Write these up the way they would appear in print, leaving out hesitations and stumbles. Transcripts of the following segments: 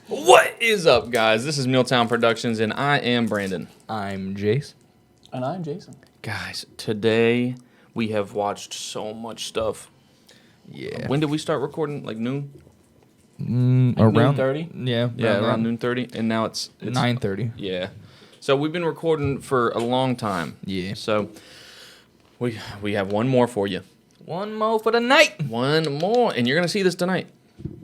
What is up, guys? This is Milltown Productions, and I am Brandon. I'm Jace. And I'm Jason. Guys, today we have watched so much stuff. Yeah. When did we start recording? Like noon? Around 9:30? Yeah. Yeah, around noon 30, and now it's 9:30. Yeah. So we've been recording for a long time. Yeah. So we have one more for you. One more for the night. One more, and you're gonna see this tonight.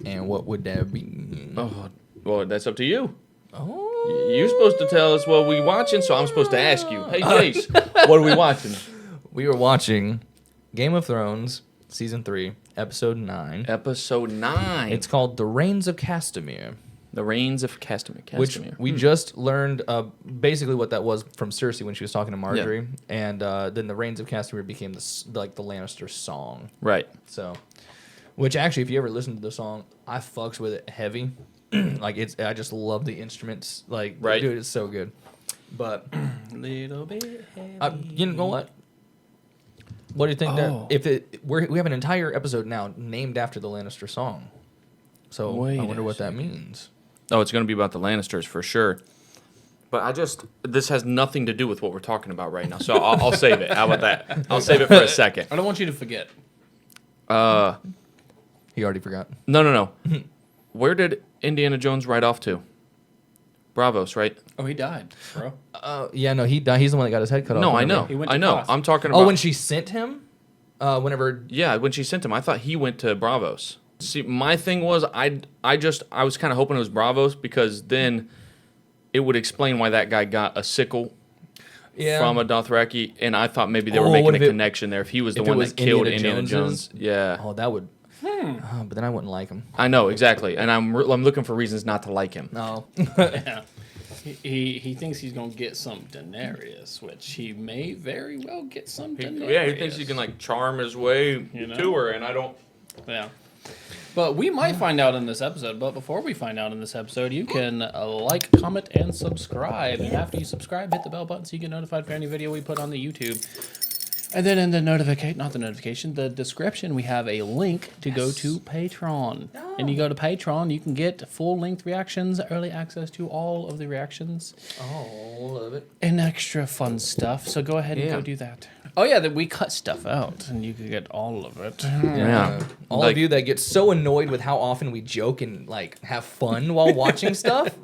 And what would that be? Oh, well, that's up to you. Oh. You're supposed to tell us what we watching, so I'm supposed to ask you. Hey, Jace, what are we watching? We were watching Game of Thrones season 3, episode 9. Episode 9. It's called The Reigns of Castamere. The Reigns of Castamere. Which we just learned basically what that was from Cersei when she was talking to Marjorie, and then the Reigns of Castamere became the Lannister song. Right. So, which actually, if you ever listen to the song, I fucks with it heavy. Like I just love the instruments. Like, right. Dude, it's so good. But little bit heavy. you know what? What do you think that we have an entire episode now named after the Lannister song? So I wonder what that means. Oh, it's going to be about the Lannisters for sure. But this has nothing to do with what we're talking about right now. So I'll save it. How about that? I'll save it for a second. I don't want you to forget. He already forgot. No. Where did Indiana Jones ride off to? Bravos, right? Oh, he died, bro. Yeah, no, he died. He's the one that got his head cut off. No, I know. He went to I know. class. I'm talking about... Oh, when she sent him? Whenever... Yeah, when she sent him. I thought he went to Bravos. See, my thing was I was kind of hoping it was Bravos because then it would explain why that guy got a sickle from a Dothraki, and I thought maybe they were making a connection there if he was the one that killed Indiana Jones. Yeah. Oh, that would... but then I wouldn't like him. I know, exactly. And I'm looking for reasons not to like him. No. Yeah. He thinks he's going to get some Daenerys, which he may very well get some Daenerys. Yeah, he thinks he can, like, charm his way to her, and I don't... Yeah. But we might find out in this episode. But before we find out in this episode, you can like, comment, and subscribe. And after you subscribe, hit the bell button so you get notified for any video we put on the YouTube. And then in the the description, we have a link to go to Patreon. Oh. And you go to Patreon, you can get full-length reactions, early access to all of the reactions. Oh, love it. And extra fun stuff. So go ahead and go do that. Oh, yeah, that we cut stuff out, and you can get all of it. Yeah. All of you that get so annoyed with how often we joke and, like, have fun while watching stuff,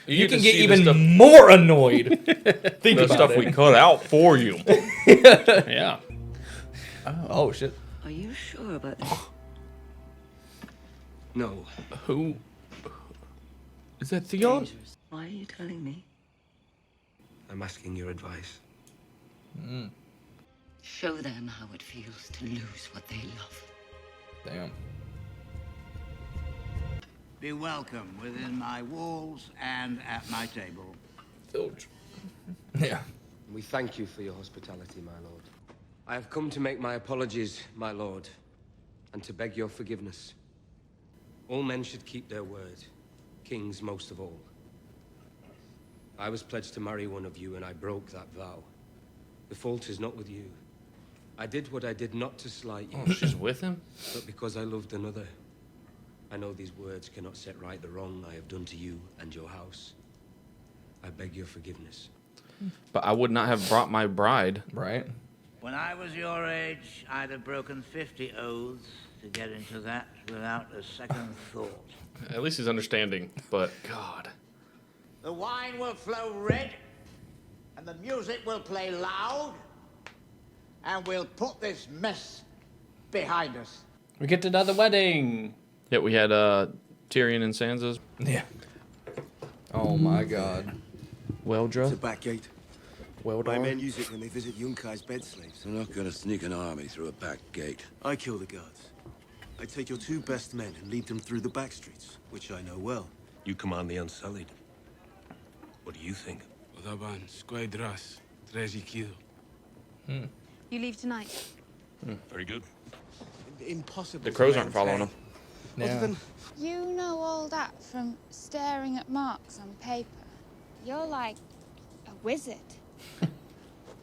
you can get even more annoyed. Think of stuff we cut out for you. Yeah. Oh, shit. Are you sure about this? No. Who? Is that Theon? Dangerous. Why are you telling me? I'm asking your advice. Show them how it feels to lose what they love. Damn. Be welcome within my walls and at my table. Filch. Yeah. We thank you for your hospitality, my lord. I have come to make my apologies, my lord, and to beg your forgiveness. All men should keep their word, kings most of all. I was pledged to marry one of you, and I broke that vow. The fault is not with you. I did what I did not to slight you. Oh, she's with him? But because I loved another. I know these words cannot set right the wrong I have done to you and your house. I beg your forgiveness. But I would not have brought my bride. Right. When I was your age, I'd have broken 50 oaths to get into that without a second thought. At least he's understanding, but God. The wine will flow red, and the music will play loud, and we'll put this mess behind us. We get another wedding. Yeah, we had Tyrion and Sansa's. Yeah. Oh, my God. Weldra. It's a back gate. My Weldar. men use it when they visit Yunkai's bed slaves. They're not gonna sneak an army through a back gate. I kill the guards. I take your 2 best men and lead them through the back streets, which I know well. You command the Unsullied. What do you think? You leave tonight. Very good. Impossible. The crows to aren't following him. Other than You know all that from staring at marks on paper. You're like a wizard.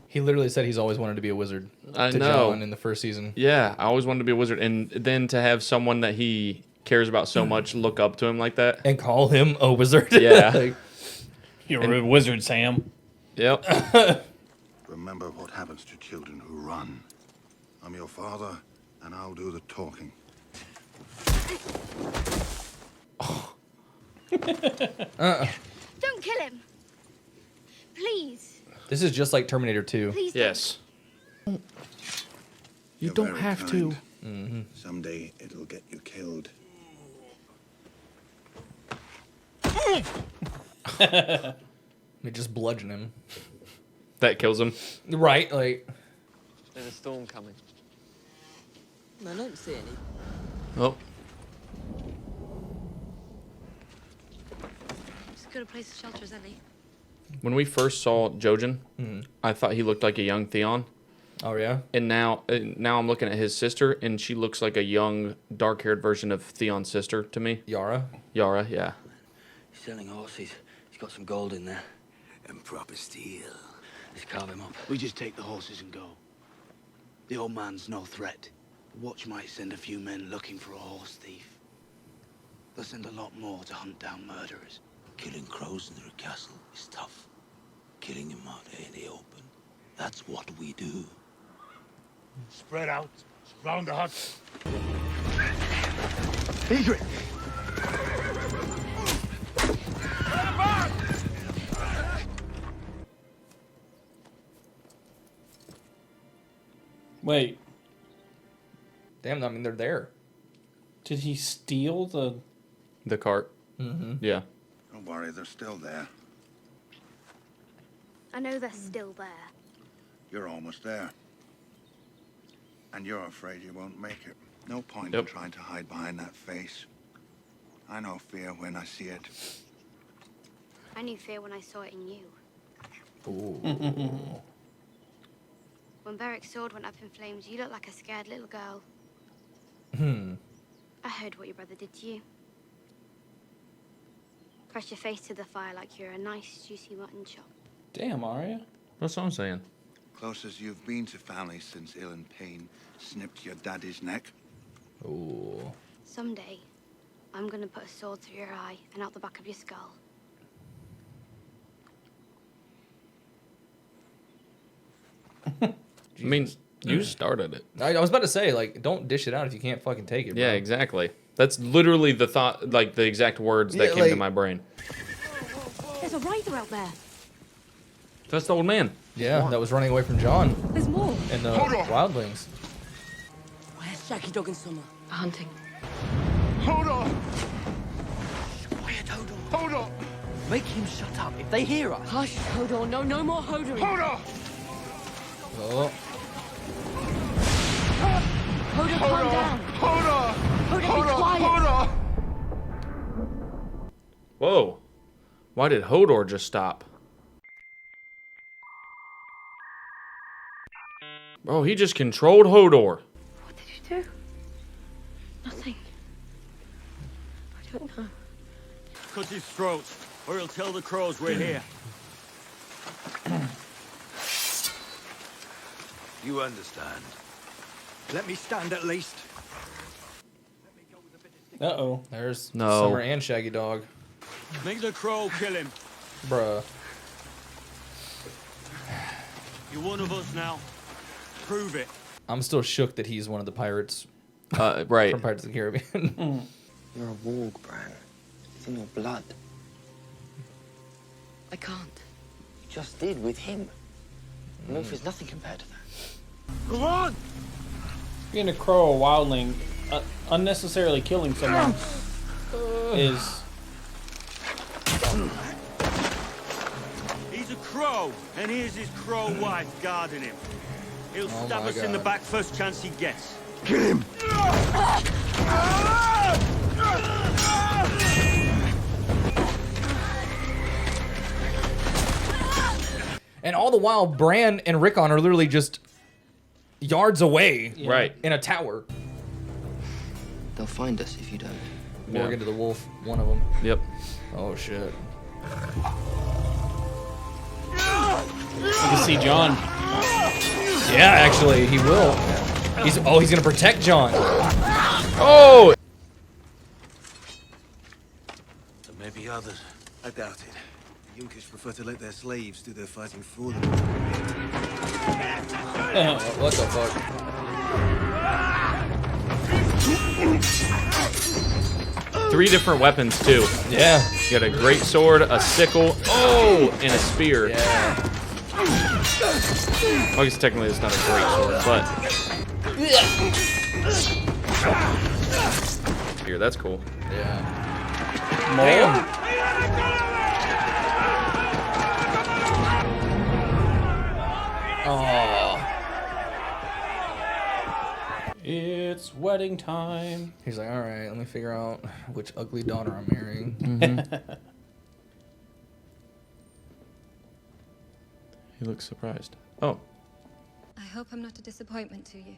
He literally said he's always wanted to be a wizard. I to know. John in the first season. Yeah, I always wanted to be a wizard, and then to have someone that he cares about so much look up to him like that and call him a wizard. Yeah. You're a wizard, Sam. Yep. Remember what happens to children who run. I'm your father, and I'll do the talking. Don't kill him. Please. This is just like Terminator 2. Please Yes. You don't have to. Someday it'll get you killed. They just bludgeon him. That kills him. Right, like. There's a storm coming. I don't see any. Oh. As good a place to shelter as any. When we first saw Jojen, I thought he looked like a young Theon. Oh yeah. And now I'm looking at his sister, and she looks like a young, dark-haired version of Theon's sister to me. Yara. Yara, yeah. He's selling horses. He's got some gold in there. And proper steel. Let's carve him up. We just take the horses and go. The old man's no threat. The watch might send a few men looking for a horse thief. They'll send a lot more to hunt down murderers. Killing crows in their castle is tough. Killing them out in the open, that's what we do. Spread out. Round the hut. Egret! Wait, Damn, I mean, they're there. did he steal The cart. Mm-hmm. Yeah. Don't worry, they're still there. I know they're still there. You're almost there. And you're afraid you won't make it. No point in trying to hide behind that face. I know fear when I see it. I knew fear when I saw it in you. Ooh. When Beric's sword went up in flames, you looked like a scared little girl. I heard what your brother did to you. Press your face to the fire like you're a nice, juicy mutton chop. Damn, Arya. That's what I'm saying. Closest you've been to family since ill and pain snipped your daddy's neck. Ooh. Someday, I'm gonna put a sword through your eye and out the back of your skull. I mean, you started it. I was about to say, like, don't dish it out if you can't fucking take it, bro. Yeah, exactly. That's literally the thought, like the exact words that came to my brain. There's a rider out there. That's the old man. Yeah, that was running away from John. There's more. And the wildlings. Where's Jackie Dog and Summer? Hunting. Hold on! Quiet, Hodor. Hold on! Make him shut up. If they hear us. Hush, Hodor. No more Hodor. Hold on! Oh. Hodor, calm down. Hold on! Hodor, be quiet. Hold on! Whoa. Why did Hodor just stop? Bro, he just controlled Hodor. What did you do? Nothing. I don't know. Cut his throat, or he'll tell the crows we're here. You understand. Let me stand at least. Uh-oh. There's No. Summer and Shaggy Dog. Make the crow kill him. Bruh. You're one of us now. Prove it. I'm still shook that he's one of the pirates Right. from Pirates of the Caribbean. You're a warg, Bran. It's in your blood. I can't. You just did with him. Wolf is nothing compared to that. Come on! Being a crow or wildling, unnecessarily killing someone is... He's a crow, and here's his crow wife guarding him. He'll stab us in the back first chance he gets. Kill him! And all the while, Bran and Rickon are literally just yards away. Right. In a tower. They'll find us if you don't. Morgan to the wolf, one of them. Yep. Oh, shit. You can see John. Yeah, actually, he will. He's gonna protect John. Oh! others. I doubt it. The Yunkish prefer to let their slaves do their fighting for them. What the fuck? 3 different weapons too. Yeah. You got a great sword, a sickle, and a spear. Yeah. I guess technically it's not a great sword, but here, that's cool. Yeah. Damn. Oh. It's wedding time. He's like, all right, let me figure out which ugly daughter I'm marrying. He looks surprised. Oh. I hope I'm not a disappointment to you.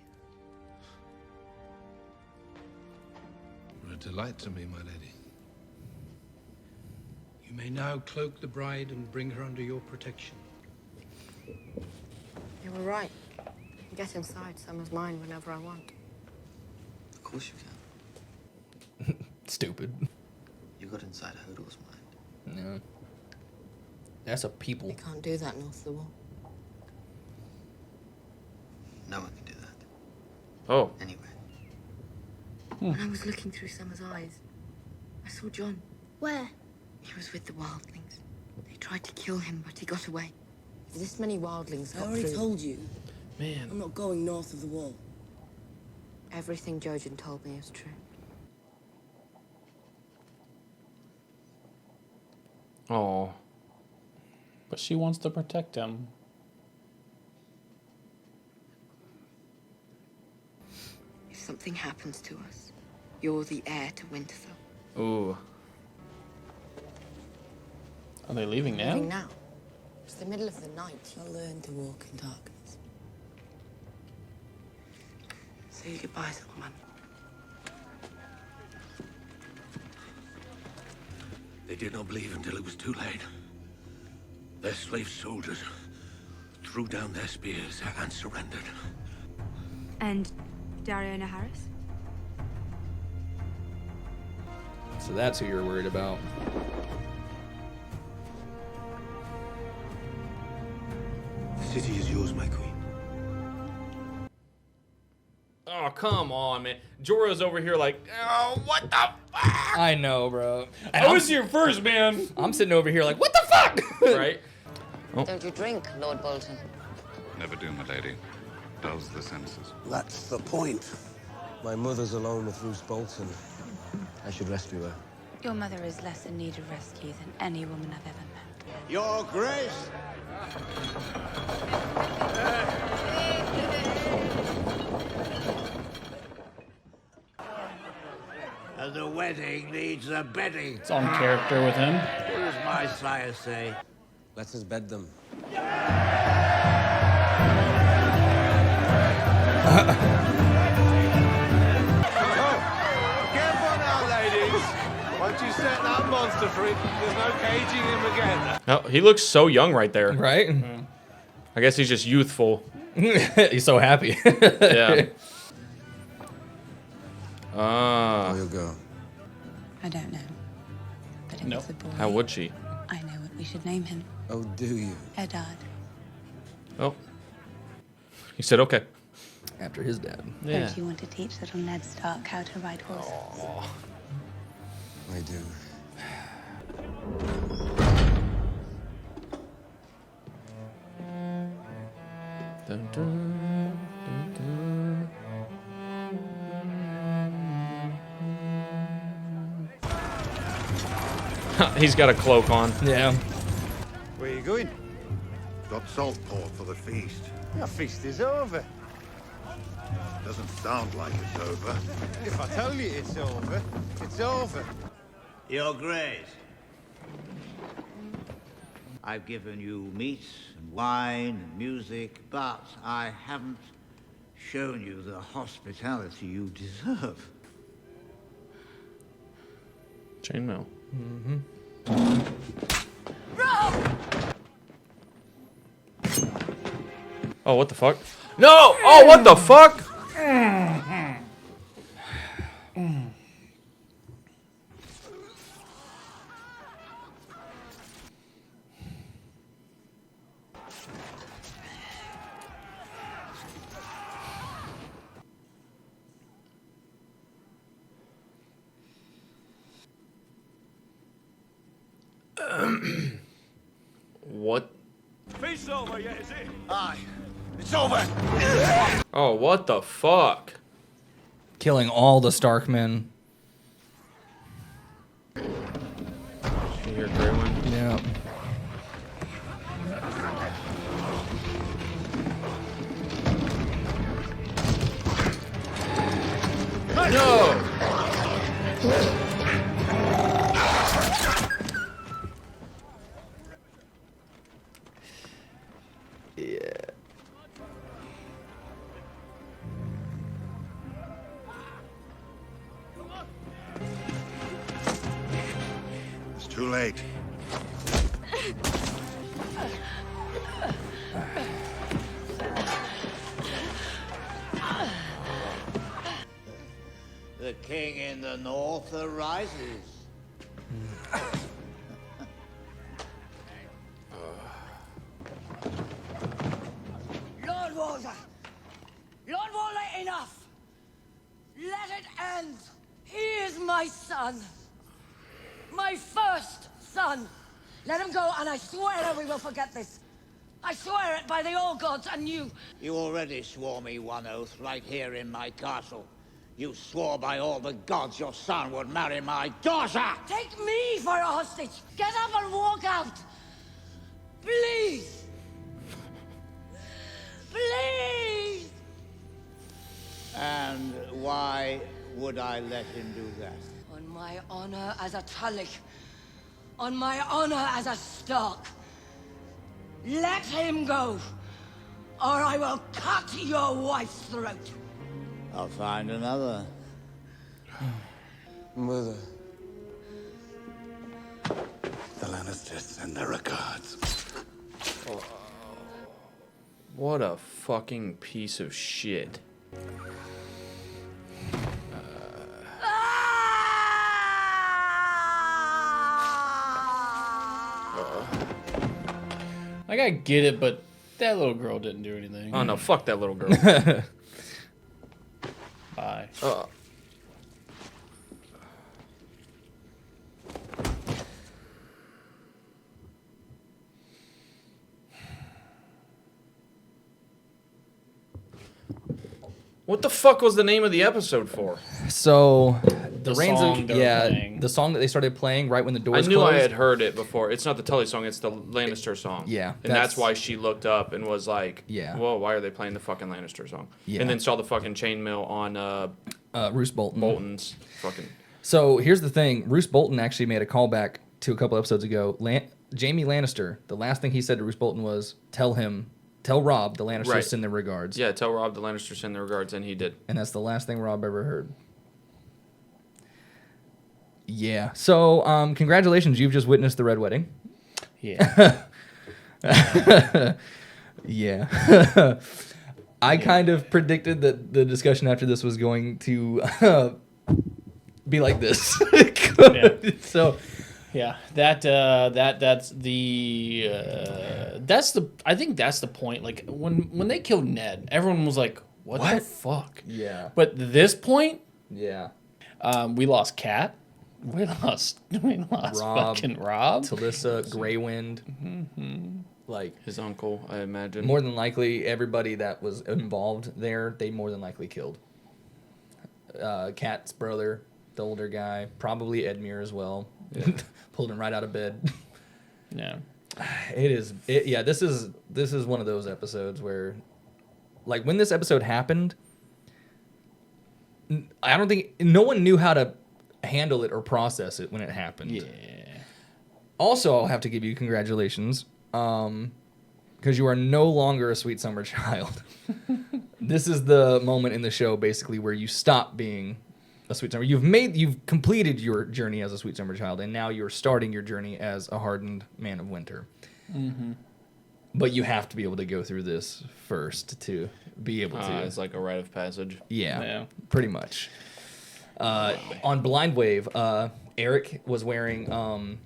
You're a delight to me, my lady. You may now cloak the bride and bring her under your protection. You were right. I can get inside Summer's mind whenever I want. Of course you can. Stupid. You got inside Hodor's mind. Yeah. That's a people. You can't do that north of the wall. No one can do that. Oh. Anyway. When I was looking through Summer's eyes, I saw John. Where? He was with the wildlings. They tried to kill him, but he got away. If this many wildlings got I already through... told you. Man. I'm not going north of the wall. Everything Jojen told me is true. Oh. But she wants to protect him. If something happens to us, you're the heir to Winterfell. Ooh. Are they leaving now? Leaving now? It's the middle of the night. I'll learn to walk in darkness. Say your goodbyes, little man. They did not believe until it was too late. Their slave soldiers threw down their spears and surrendered. And Dario Naharis? So that's who you're worried about. The city is yours, my queen. Oh, come on, man. Jorah's over here like, oh, what the fuck? I know, bro. I was your first, man. I'm sitting over here like, what the fuck? Right? Oh. Don't you drink, Lord Bolton? Never do, my lady. Dulls the senses. That's the point. My mother's alone with Roose Bolton. I should rescue her. Your mother is less in need of rescue than any woman I've ever met. Your Grace! And the wedding needs a bedding. It's on character with him. What does my sire say? Let us bed them. Careful now, ladies. Once you set that monster free, there's no caging him again. Oh, he looks so young right there. Right? I guess he's just youthful. He's so happy. Yeah. How you go? I don't know. But if it's a boy, How would she? I know what we should name him. Oh, do you? Eddard. Oh. He said okay. After his dad. Yeah. Don't you want to teach little Ned Stark how to ride horses? I do. Dun, dun, dun, dun. He's got a cloak on. Yeah. Where are you going? Got salt pork for the feast. The feast is over. Doesn't sound like it's over. If I tell you it's over, it's over. Your Grace. I've given you meat and wine and music, but I haven't shown you the hospitality you deserve. Chainmail. Mm-hmm. Oh, what the fuck? No! Oh, what the fuck? What? Feast's over yet, is it? Aye. It's over. Oh, what the fuck? Killing all the Starkmen. You hear Grey Wind? Yeah. No! Yeah. It's too late. The king in the north arises. Lord Walter! Lord Walter, enough! Let it end! He is my son. My first son. Let him go, and I swear we will forget this. I swear it by the old gods and you. You already swore me one oath right here in my castle. You swore by all the gods your son would marry my daughter! Take me for a hostage. Get up and walk out. Please. Please. And why would I let him do that? On my honor as a Tully. On my honor as a Stark. Let him go, or I will cut your wife's throat. I'll find another. Mother. The Lannisters send their regards. What a fucking piece of shit. Like, I get it, but that little girl didn't do anything. Oh no, fuck that little girl. Bye. What the fuck was the name of the episode for? So The Reigns song of they were playing. the song that they started playing right when the I doors knew closed. I had heard it before. It's not the Tully song, it's the Lannister song. Yeah, And that's why she looked up and was like, Yeah. whoa, why are they playing the fucking Lannister song? Yeah. And then saw the fucking chainmail on Roose Bolton. Bolton's fucking... So here's the thing: Roose Bolton actually made a callback to a couple episodes ago. Jamie Lannister. The last thing he said to Roose Bolton was, "Tell Robb the Lannisters Right. send their regards." Yeah, tell Robb the Lannisters send their regards, and he did. And that's the last thing Robb ever heard. Yeah. So, congratulations, you've just witnessed the Red Wedding. Yeah. Yeah. I kind of predicted that the discussion after this was going to be like this. Yeah. So, yeah, that's I think that's the point. Like when they killed Ned, everyone was like, "What the fuck?" Yeah. But this point, yeah, we lost Kat. We lost fucking Robb. Talissa, Greywind. Mm-hmm. Like his uncle, I imagine. More than likely, everybody that was involved there, they more than likely killed. Kat's brother, the older guy, probably Edmure as well. Yeah. Pulled him right out of bed. Yeah. Yeah, this is one of those episodes where, like, when this episode happened, I don't think no one knew how to handle it or process it when it happened. Yeah. Also, I'll have to give you congratulations, because you are no longer a sweet summer child. This is the moment in the show, basically, where you stop being a sweet summer. You've completed your journey as a sweet summer child, and now you're starting your journey as a hardened man of winter. Mm-hmm. But you have to be able to go through this first to be able to. It's like a rite of passage. Yeah, pretty much. On Blind Wave, Eric was wearing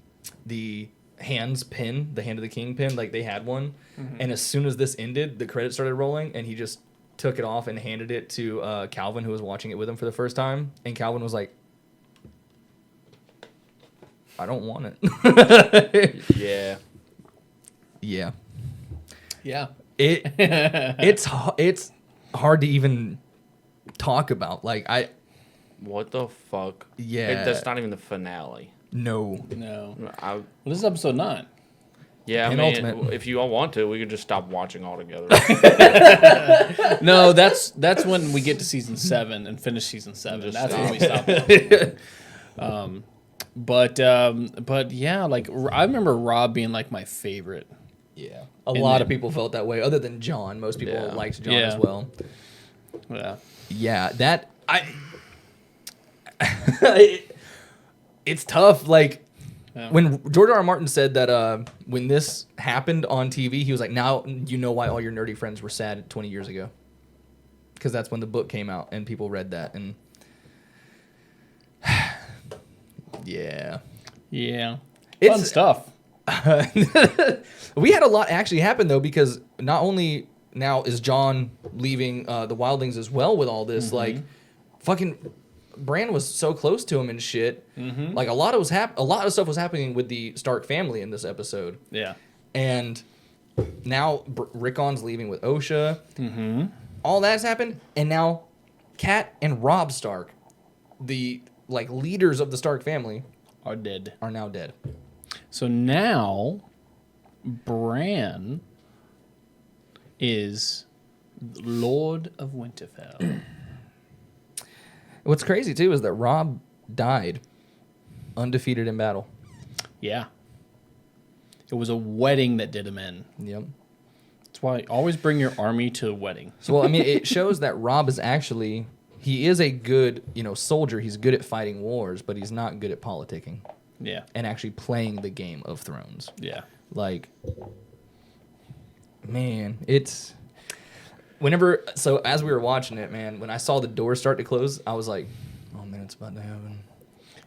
the hands pin, the Hand of the King pin, like they had one. Mhm. And as soon as this ended, the credits started rolling, and he just took it off and handed it to Calvin, who was watching it with him for the first time. And Calvin was like, I don't want it. Yeah. Yeah. Yeah. It's hard to even talk about. Like What the fuck? Yeah. That's not even the finale. No. Well, this is episode 9. Yeah, I Penultimate. mean, if you all want to, we could just stop watching altogether. No, that's when we get to season 7 and finish season 7. That's when we stop watching. But yeah, like I remember Rob being like my favorite. Yeah. A lot of people felt that way, other than John. Most people liked John as well. Yeah. Yeah, that it's tough. Like when George R. R. Martin said that when this happened on TV, he was like, "Now you know why all your nerdy friends were sad 20 years ago," because that's when the book came out and people read that. And yeah, fun stuff. We had a lot actually happen though, because not only now is John leaving the Wildlings as well with all this, like fucking Bran was so close to him and shit. Like a lot of stuff was happening with the Stark family in this episode. Yeah. And now Rickon's leaving with Osha. All that's happened, and now Cat and Robb Stark, the like leaders of the Stark family, are now dead. So now Bran is Lord of Winterfell. What's crazy too is that Robb died undefeated in battle. Yeah. It was a wedding that did him in. Yep. That's why always bring your army to a wedding. So, well, I mean, it shows that Robb is actually, he is a good, soldier. He's good at fighting wars, but he's not good at politicking. Yeah. And actually playing the game of Thrones. Yeah. Like, man, it's... So as we were watching it, man, when I saw the doors start to close, I was like, oh, man, it's about to happen.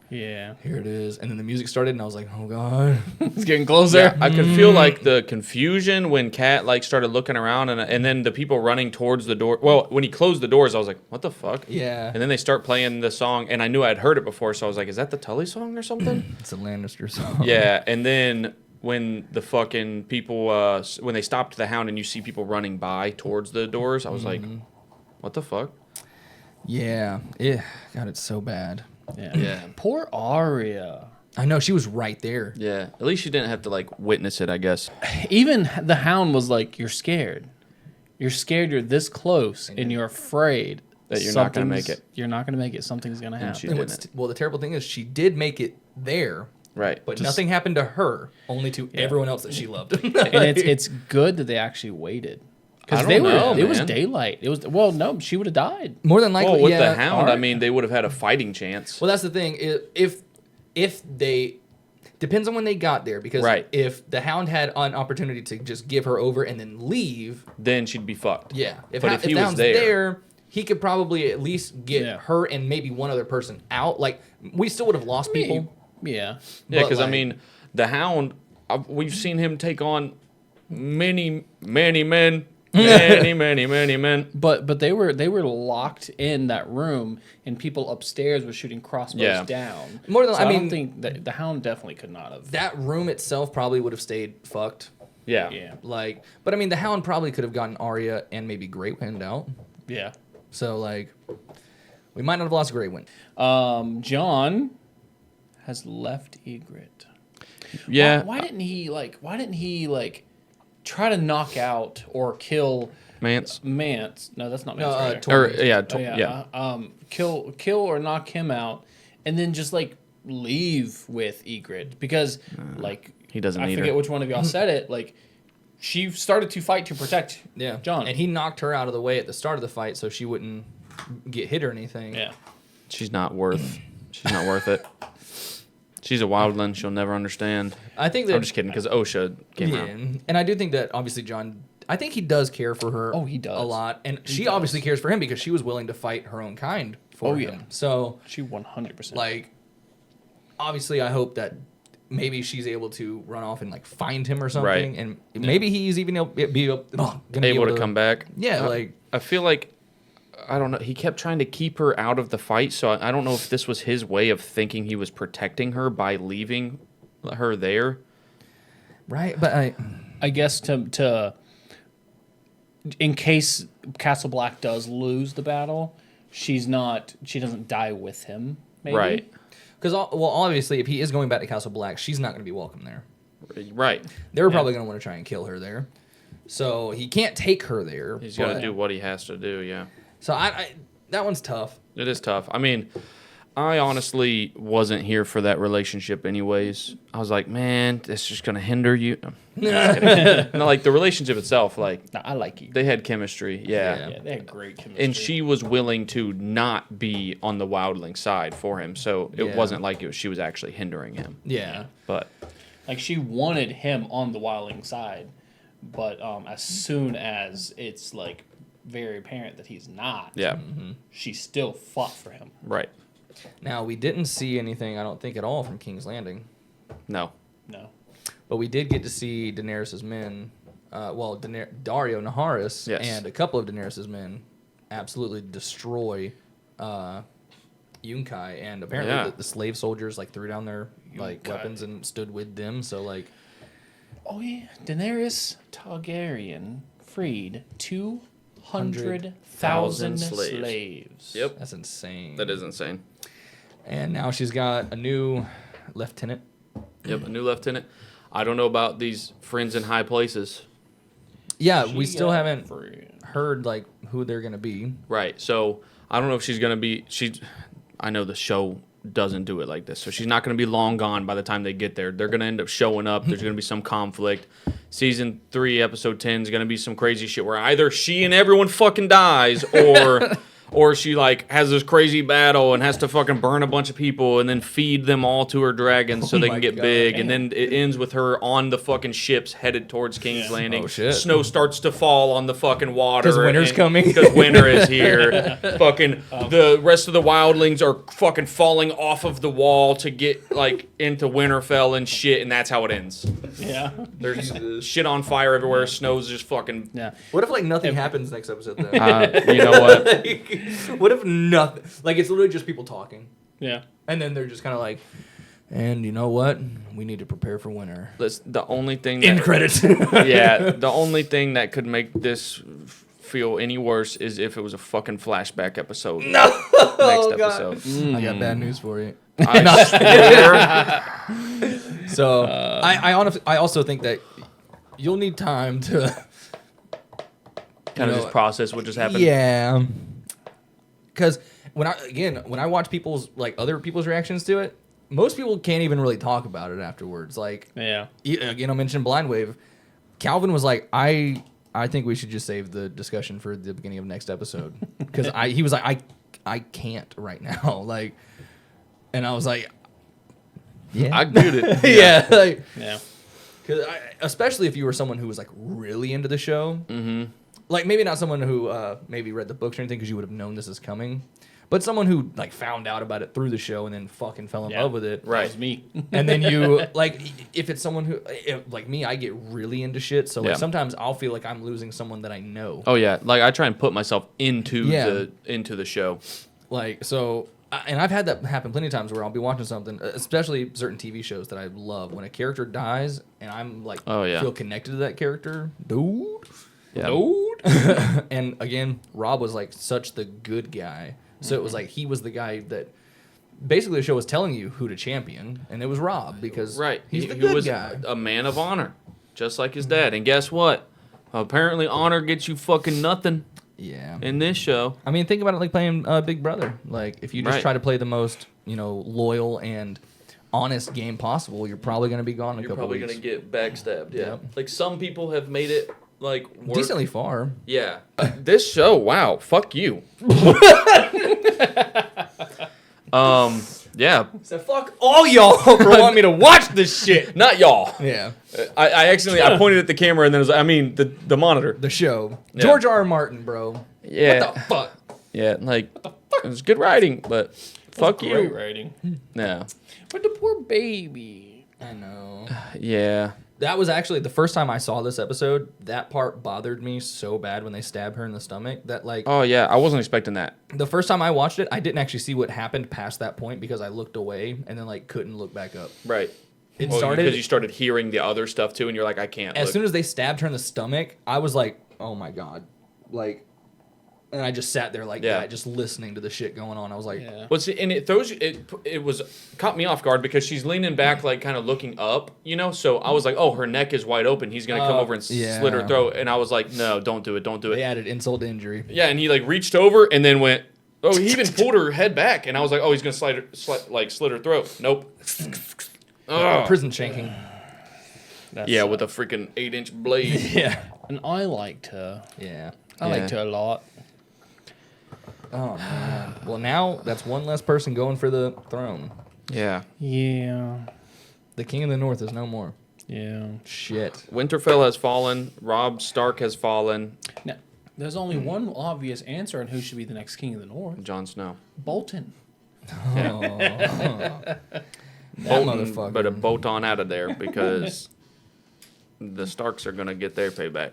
Yeah. Here it is. And then the music started, and I was like, oh, God. It's getting closer. Yeah, I could feel, like, the confusion when Kat, like, started looking around, and then the people running towards the door. Well, when he closed the doors, I was like, what the fuck? Yeah. And then they start playing the song, and I knew I'd heard it before, so I was like, is that the Tully song or something? It's a Lannister song. Yeah, and then when the fucking people, when they stopped the Hound and you see people running by towards the doors, I was like, what the fuck? Yeah. God, it's so bad. Yeah. Poor Arya. I know, she was right there. Yeah. At least she didn't have to, like, witness it, I guess. Even the Hound was like, you're scared. You're scared you're this close, and you're afraid that you're not going to make it. You're not going to make it. Something's going to happen. Well, the terrible thing is she did make it there. Right. But nothing happened to her, only to everyone else that she loved. And it's good that they actually waited. Because it was daylight. No, she would have died. More than likely, well, with the Hound, I mean, they would have had a fighting chance. Well, that's the thing. If they... Depends on when they got there, because if the Hound had an opportunity to just give her over and then leave... Then she'd be fucked. Yeah. If he the was Hound's there, he could probably at least get her and maybe one other person out. Like, we still would have lost people. Yeah. Yeah, because, I mean, the Hound, we've seen him take on many, many men. Many men. But they were locked in that room, and people upstairs were shooting crossbows down. More than I don't think that the Hound definitely could not have. That room itself probably would have stayed fucked. Yeah. Like, but I mean, the Hound probably could have gotten Arya and maybe Grey Wind out. Yeah. So like, we might not have lost Grey Wind. John has left Ygritte. Yeah. Why didn't he try to knock out or kill Mance? No, that's not Mance. Kill or knock him out, and then just like leave with Ygritte, because like he doesn't. I forget which one of y'all said it. Like, she started to fight to protect John, and he knocked her out of the way at the start of the fight so she wouldn't get hit or anything. Yeah. She's not worth it. She's a wildling. She'll never understand. I think that... I'm just kidding, because Osha came out. And I do think that, obviously, John... I think he does care for her he does. a lot. And she obviously cares for him, because she was willing to fight her own kind for him. So... She 100%. Like, obviously, I hope that maybe she's able to run off and, like, find him or something. Right. And maybe he's even able to come back. Yeah, I feel like I don't know. He kept trying to keep her out of the fight, so I don't know if this was his way of thinking he was protecting her by leaving her there. Right, but I guess to in case Castle Black does lose the battle, she doesn't die with him. Maybe. Right. Because obviously, if he is going back to Castle Black, she's not going to be welcome there. Right. They're probably going to want to try and kill her there. So he can't take her there. He's got to do what he has to do, yeah. So that one's tough. It is tough. I mean, I honestly wasn't here for that relationship anyways. I was like, man, that's just going to hinder you. No, like the relationship itself, like. No, I like you. They had chemistry, yeah. Yeah, they had great chemistry. And she was willing to not be on the wildling side for him, so it wasn't like she was actually hindering him. Yeah. But. Like, she wanted him on the wildling side, but as soon as it's, like, very apparent that he's not, she still fought for him. Right. Now, we didn't see anything, I don't think, at all from King's Landing. No. But we did get to see Daenerys' men, Dario Naharis and a couple of Daenerys' men absolutely destroy Yunkai, and apparently the slave soldiers like threw down their weapons and stood with them. So like, oh yeah, Daenerys Targaryen freed 200,000 slaves. Yep, that's insane. That is insane. And now she's got a new lieutenant. Yep, a new lieutenant. I don't know about these friends in high places. Yeah, we still haven't heard like who they're gonna be. Right. So I don't know if she's gonna be. I know the show doesn't do it like this, so she's not gonna be long gone by the time they get there. They're gonna end up showing up. There's gonna be some conflict. Season 3, episode 10 is gonna be some crazy shit where either she and everyone fucking dies, or she like has this crazy battle and has to fucking burn a bunch of people and then feed them all to her dragons so they can get big. And then it ends with her on the fucking ships headed towards King's Landing. Oh shit! Snow starts to fall on the fucking water because winter's coming. Because winter is here. Fucking the rest of the wildlings are fucking falling off of the wall to get like into Winterfell and shit, and that's how it ends. Yeah, there's shit on fire everywhere. Snow's just fucking. Yeah. What if like nothing happens next episode then? You know what? What if nothing? Like it's literally just people talking. Yeah. And then they're just kind of like, and you know what? We need to prepare for winter. The only thing. End credits. Yeah, the only thing that could make this feel any worse is if it was a fucking flashback episode. No. Next God. episode. I got bad news for you. So I also think that you'll need time to kind of just process what just happened. Yeah. Because when I watch other people's reactions to it, most people can't even really talk about it afterwards. Like, yeah, again, I mentioned Blind Wave. Calvin was like, I think we should just save the discussion for the beginning of next episode because he was like, I can't right now, like, and I was like, yeah, I get it. Yeah, like, yeah, because especially if you were someone who was like really into the show. Mm-hmm. Like, maybe not someone who maybe read the books or anything because you would have known this is coming. But someone who, like, found out about it through the show and then fucking fell in love with it. Right. That was me. And then you, like, if it's someone who, like me, I get really into shit. So, like, sometimes I'll feel like I'm losing someone that I know. Oh, yeah. Like, I try and put myself into the show. Like, so, and I've had that happen plenty of times where I'll be watching something, especially certain TV shows that I love. When a character dies and I'm, like, feel connected to that character, dude. Yeah. Dude. And again, Rob was like such the good guy. So it was like he was the guy that basically the show was telling you who to champion, and it was Rob because he's the good guy. A man of honor, just like his dad. And guess what? Apparently honor gets you fucking nothing. Yeah. In this show. I mean, think about it like playing Big Brother. Like if you just try to play the most, loyal and honest game possible, you're probably going to be gone in a couple weeks. You're probably going to get backstabbed, yeah. Yep. Like some people have made it like work. Decently far. Yeah. This show, wow, fuck you. Yeah. So fuck all y'all for wanting me to watch this shit. Not y'all. Yeah. I pointed at the camera and then the monitor. The show. Yeah. George R. Martin, bro. Yeah. What the fuck? Yeah, like it was good writing, but fuck great you. writing. Yeah. But the poor baby. I know. Yeah. That was actually the first time I saw this episode. That part bothered me so bad when they stabbed her in the stomach that like. Oh yeah, I wasn't expecting that. The first time I watched it, I didn't actually see what happened past that point because I looked away and then like couldn't look back up. Right. It started because you started hearing the other stuff too, and you're like, I can't. As soon as they stabbed her in the stomach, I was like, oh my god, like. And I just sat there like that, just listening to the shit going on. I was like, Well, see, and it throws you. It was caught me off guard because she's leaning back, like kind of looking up, you know. So I was like, oh, her neck is wide open. He's gonna come over and slit her throat. And I was like, no, don't do it, don't do it. They added insult to injury. Yeah, and he like reached over and then went. Oh, he even pulled her head back, and I was like, oh, he's gonna slit her throat. Nope. Prison shanking. Yeah, with a freaking 8-inch blade. Yeah, and I liked her. Yeah, I liked her a lot. Oh man. Well, now that's one less person going for the throne. Yeah. Yeah. The King of the North is no more. Yeah. Shit. Winterfell has fallen. Robb Stark has fallen. Now, there's only one obvious answer on who should be the next King of the North. Jon Snow. Bolton. Yeah. That Bolton, motherfucker. better bolt on out of there because the Starks are gonna get their payback.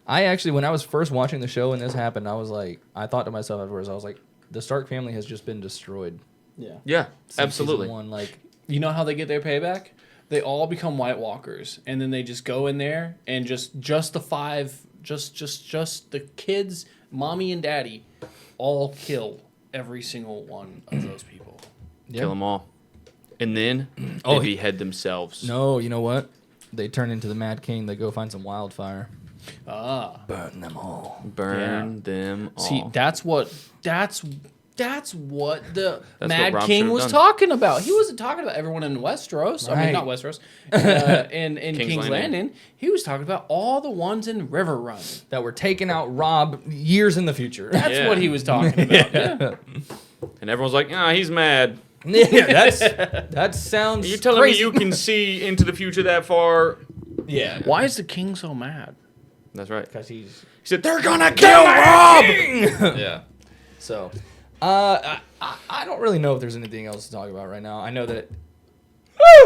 I actually, when I was first watching the show and this happened, I was like, I thought to myself afterwards, I was like, the Stark family has just been destroyed. Yeah. Yeah, Since absolutely. season one, like, you know how they get their payback? They all become White Walkers, and then they just go in there and just the five, just the kids, mommy and daddy, all kill every single one of those people. Kill them all, and then they behead themselves. No, you know what? They turn into the Mad King. They go find some wildfire. Burn them all. Burn them all. See, that's what the That's Mad what Robb King should've was done. talking about. He wasn't talking about everyone in Westeros. I mean, not Westeros. In King's Landing. He was talking about all the ones in River Run that were taking out Robb years in the future. That's what he was talking about. Yeah. And everyone's like, he's mad. Yeah, that sounds. You're telling crazy. me you can see into the future that far? Yeah. Why is the king so mad? That's right. Because he said they're gonna kill Robb. Yeah. So, I don't really know if there's anything else to talk about right now. I know that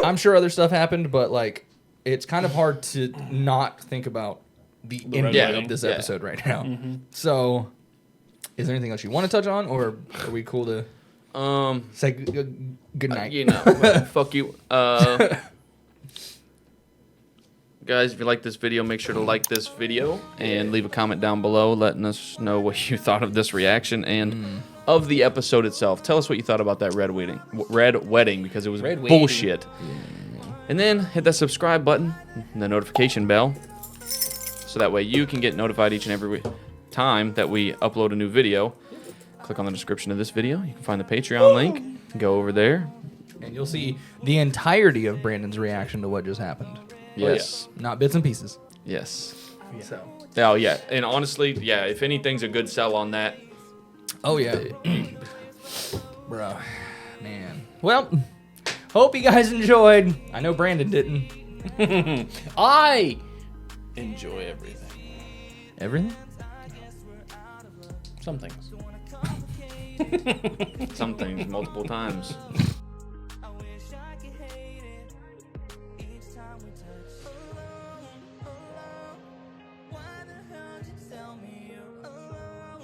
I'm sure other stuff happened, but like it's kind of hard to not think about the ending of this episode right now. Mm-hmm. So, is there anything else you want to touch on, or are we cool to say good night? You know, fuck you. Guys, if you like this video, make sure to like this video and leave a comment down below letting us know what you thought of this reaction and of the episode itself. Tell us what you thought about that red wedding because it was bullshit. And then hit that subscribe button and the notification bell so that way you can get notified each and every time that we upload a new video. Click on the description of this video. You can find the Patreon link. Go over there. And you'll see the entirety of Brandon's reaction to what just happened. Yes. Oh, yeah. Not bits and pieces. Yes. Yeah. So. Oh, yeah. And honestly, yeah, if anything's a good sell on that. Oh, yeah. Bro. Man. Well, hope you guys enjoyed. I know Brandon didn't. I enjoy everything. Everything? Some things. Some things multiple times.